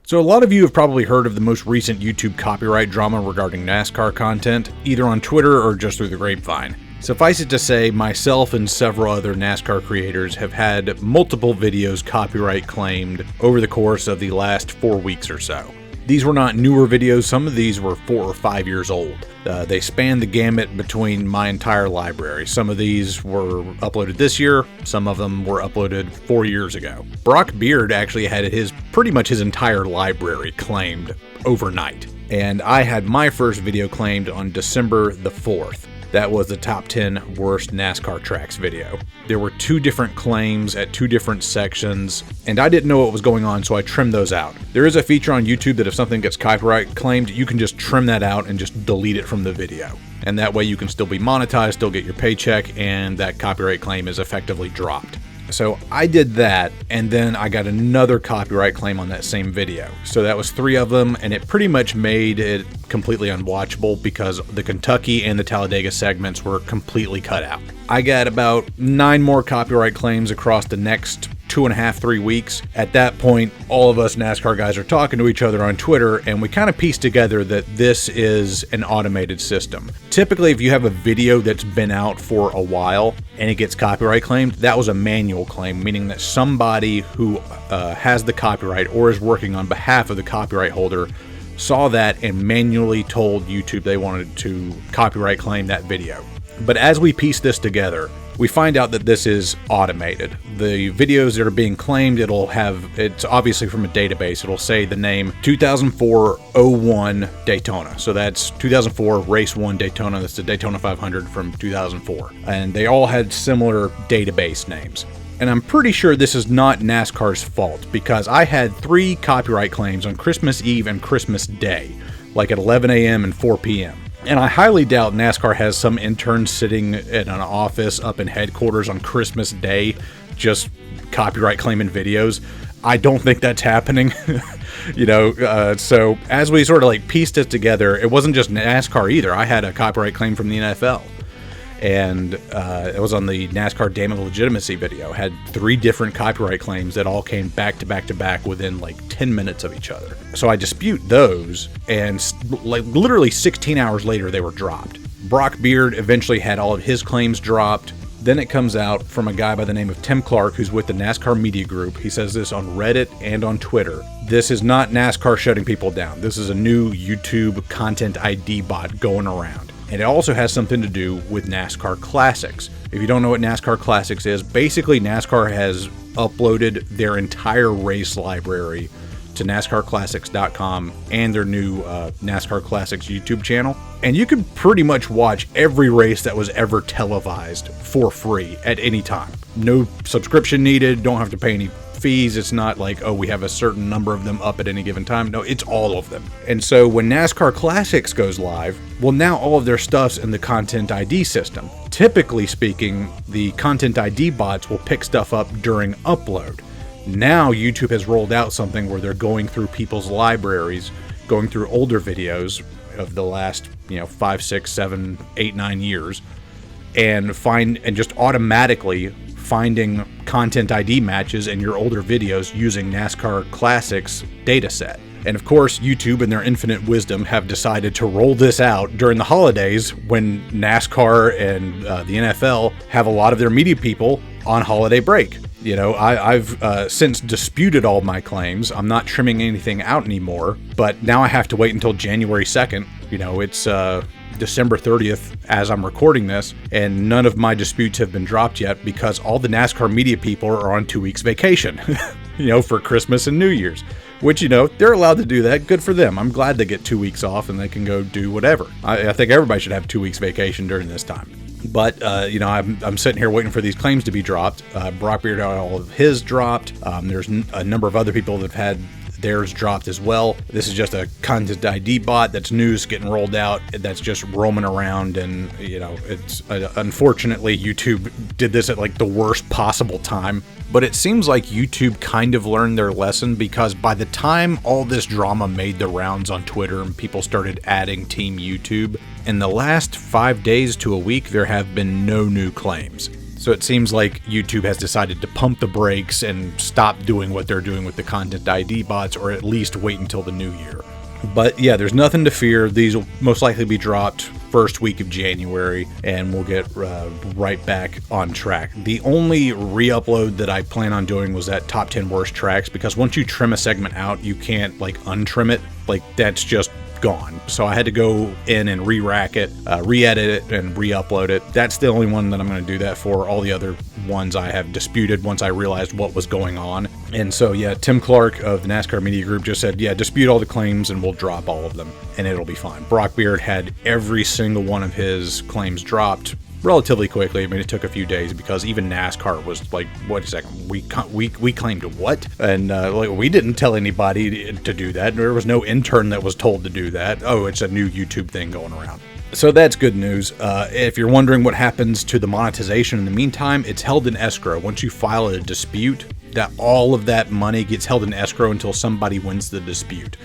So a lot of you have probably heard of the most recent YouTube copyright drama regarding NASCAR content, either on Twitter or just through the grapevine. Suffice it to say, myself and several other NASCAR creators have had multiple videos copyright claimed over the course of the last 4 weeks or so. These were not newer videos, some of these were 4 or 5 years old. They span the gamut between my entire library. Some of these were uploaded this year, some of them were uploaded 4 years ago. Brock Beard actually had pretty much his entire library claimed overnight. And I had my first video claimed on December the 4th. That was the top 10 worst NASCAR tracks video. There were 2 different claims at 2 different sections, and I didn't know what was going on, so I trimmed those out. There is a feature on YouTube that if something gets copyright claimed, you can just trim that out and just delete it from the video. And that way you can still be monetized, still get your paycheck, and that copyright claim is effectively dropped. So I did that, and then I got another copyright claim on that same video. So that was 3 of them, and it pretty much made it completely unwatchable because the Kentucky and the Talladega segments were completely cut out. I got about 9 more copyright claims across the next 2.5-3 weeks. At that point, all of us NASCAR guys are talking to each other on Twitter, and we kind of pieced together that this is an automated system. Typically, if you have a video that's been out for a while and it gets copyright claimed, that was a manual claim, meaning that somebody who has the copyright or is working on behalf of the copyright holder saw that and manually told YouTube they wanted to copyright claim that video. But as we piece this together, we find out that this is automated. The videos that are being claimed, it's obviously from a database. It'll say the name 2004-01 Daytona. So that's 2004 Race 1 Daytona. That's the Daytona 500 from 2004. And they all had similar database names. And I'm pretty sure this is not NASCAR's fault because I had 3 copyright claims on Christmas Eve and Christmas Day, like at 11 a.m. and 4 p.m. And I highly doubt NASCAR has some intern sitting in an office up in headquarters on Christmas Day just copyright claiming videos. I don't think that's happening. So as we sort of like pieced it together, it wasn't just NASCAR either. I had a copyright claim from the NFL. And it was on the NASCAR Dam of Legitimacy video. Had 3 different copyright claims that all came back to back to back within like 10 minutes of each other. So I dispute those, and like literally 16 hours later they were dropped. Brock Beard eventually had all of his claims dropped. Then it comes out from a guy by the name of Tim Clark, who's with the NASCAR Media Group. He says this on Reddit and on Twitter. This is not NASCAR shutting people down. This is a new YouTube content ID bot going around. And it also has something to do with NASCAR Classics. If you don't know what NASCAR Classics is, basically NASCAR has uploaded their entire race library to NASCARclassics.com and their new NASCAR Classics YouTube channel. And you can pretty much watch every race that was ever televised for free at any time. No subscription needed, don't have to pay any fees. It's not like, oh, we have a certain number of them up at any given time. No, it's all of them. And so when NASCAR Classics goes live, well, now all of their stuff's in the Content ID system. Typically speaking, the Content ID bots will pick stuff up during upload. Now YouTube has rolled out something where they're going through people's libraries, going through older videos of the last, 5, 6, 7, 8, 9 years, and just automatically finding Content ID matches in your older videos using NASCAR Classics dataset. And of course, YouTube in their infinite wisdom have decided to roll this out during the holidays when NASCAR and the NFL have a lot of their media people on holiday break. I've since disputed all my claims. I'm not trimming anything out anymore, but now I have to wait until January 2nd. It's December 30th as I'm recording this, and none of my disputes have been dropped yet because all the NASCAR media people are on 2 weeks vacation, for Christmas and New Year's, which, they're allowed to do that. Good for them. I'm glad they get 2 weeks off and they can go do whatever. I think everybody should have 2 weeks vacation during this time. But, I'm sitting here waiting for these claims to be dropped. Brock Beard had all of his dropped. There's a number of other people that have had theirs dropped as well. This is just a Content ID bot that's news getting rolled out, that's just roaming around, and it's unfortunately YouTube did this at like the worst possible time. But it seems like YouTube kind of learned their lesson, because by the time all this drama made the rounds on Twitter and people started adding Team YouTube, in the last 5 days to a week there have been no new claims. So it seems like YouTube has decided to pump the brakes and stop doing what they're doing with the content ID bots, or at least wait until the new year. But yeah, there's nothing to fear. These will most likely be dropped first week of January, and we'll get right back on track. The only re-upload that I plan on doing was that top 10 worst tracks, because once you trim a segment out, you can't like untrim it. Like, that's just gone. So I had to go in and re-rack it, re-edit it, and re-upload it. That's the only one that I'm going to do that for. All the other ones I have disputed once I realized what was going on. And so yeah, Tim Clark of the NASCAR Media Group just said, yeah, dispute all the claims and we'll drop all of them and it'll be fine. Brock Beard had every single one of his claims dropped relatively quickly. I mean, it took a few days because even NASCAR was like, wait a second, we claimed what? And like, we didn't tell anybody to do that. There was no intern that was told to do that. Oh, it's a new YouTube thing going around. So that's good news. If you're wondering what happens to the monetization in the meantime, it's held in escrow. Once you file a dispute, that all of that money gets held in escrow until somebody wins the dispute.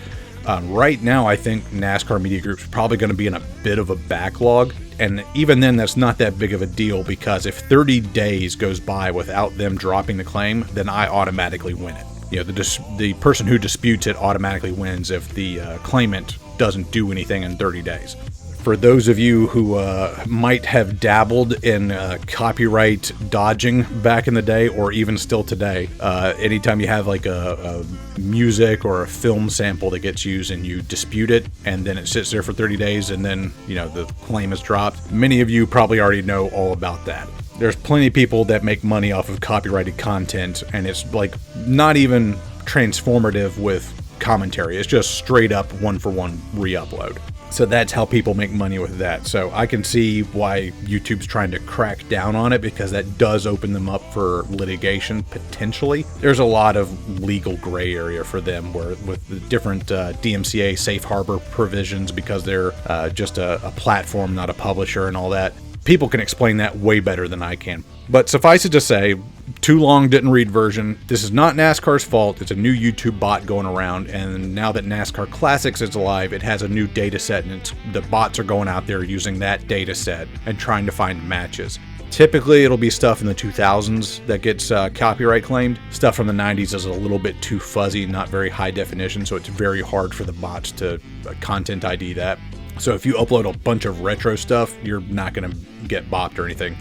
Right now, I think NASCAR Media Group's probably going to be in a bit of a backlog. And even then, that's not that big of a deal, because if 30 days goes by without them dropping the claim, then I automatically win it. You know, the person who disputes it automatically wins if the claimant doesn't do anything in 30 days. For those of you who might have dabbled in copyright dodging back in the day, or even still today, anytime you have like a music or a film sample that gets used and you dispute it, and then it sits there for 30 days and then, you know, the claim is dropped, many of you probably already know all about that. There's plenty of people that make money off of copyrighted content, and it's like not even transformative with commentary. It's just straight up one-for-one re-upload. So that's how people make money with that. So I can see why YouTube's trying to crack down on it, because that does open them up for litigation, potentially. There's a lot of legal gray area for them, where with the different DMCA safe harbor provisions, because they're just a platform, not a publisher, and all that. People can explain that way better than I can. But suffice it to say, too long didn't read version. This is not NASCAR's fault. It's a new YouTube bot going around, and now that NASCAR Classics is alive, it has a new data set, and the bots are going out there using that data set and trying to find matches. Typically, it'll be stuff in the 2000s that gets copyright claimed. Stuff from the 90s is a little bit too fuzzy, not very high definition, so it's very hard for the bots to content ID that. So if you upload a bunch of retro stuff, you're not going to get bopped or anything.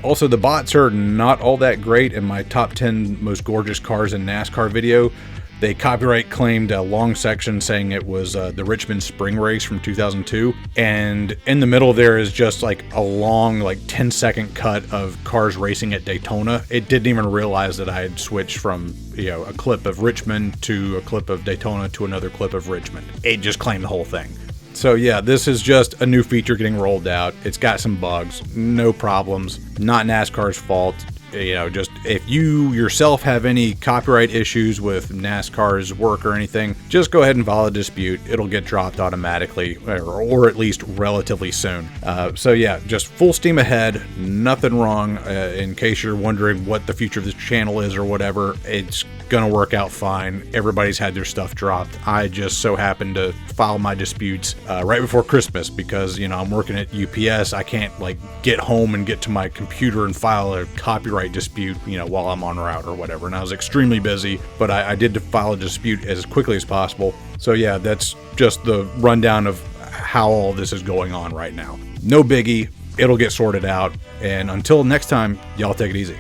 Also, the bots are not all that great. In my top 10 most gorgeous cars in NASCAR video, they copyright claimed a long section saying it was the Richmond Spring Race from 2002. And in the middle there is just like a long, like 10-second cut of cars racing at Daytona. It didn't even realize that I had switched from, you know, a clip of Richmond to a clip of Daytona to another clip of Richmond. It just claimed the whole thing. So yeah, this is just a new feature getting rolled out. It's got some bugs, no problems, not NASCAR's fault. You know, just if you yourself have any copyright issues with NASCAR's work or anything, just go ahead and file a dispute. It'll get dropped automatically, or at least relatively soon. So yeah, just full steam ahead, nothing wrong. In case you're wondering what the future of this channel is or whatever, it's gonna work out fine. Everybody's had their stuff dropped. I just so happened to file my disputes right before Christmas, because, you know, I'm working at UPS. I can't like get home and get to my computer and file a copyright dispute, you know, while I'm en route or whatever. And I was extremely busy, but I did file a dispute as quickly as possible. So yeah, that's just the rundown of how all this is going on right now. No biggie. It'll get sorted out. And until next time, y'all take it easy.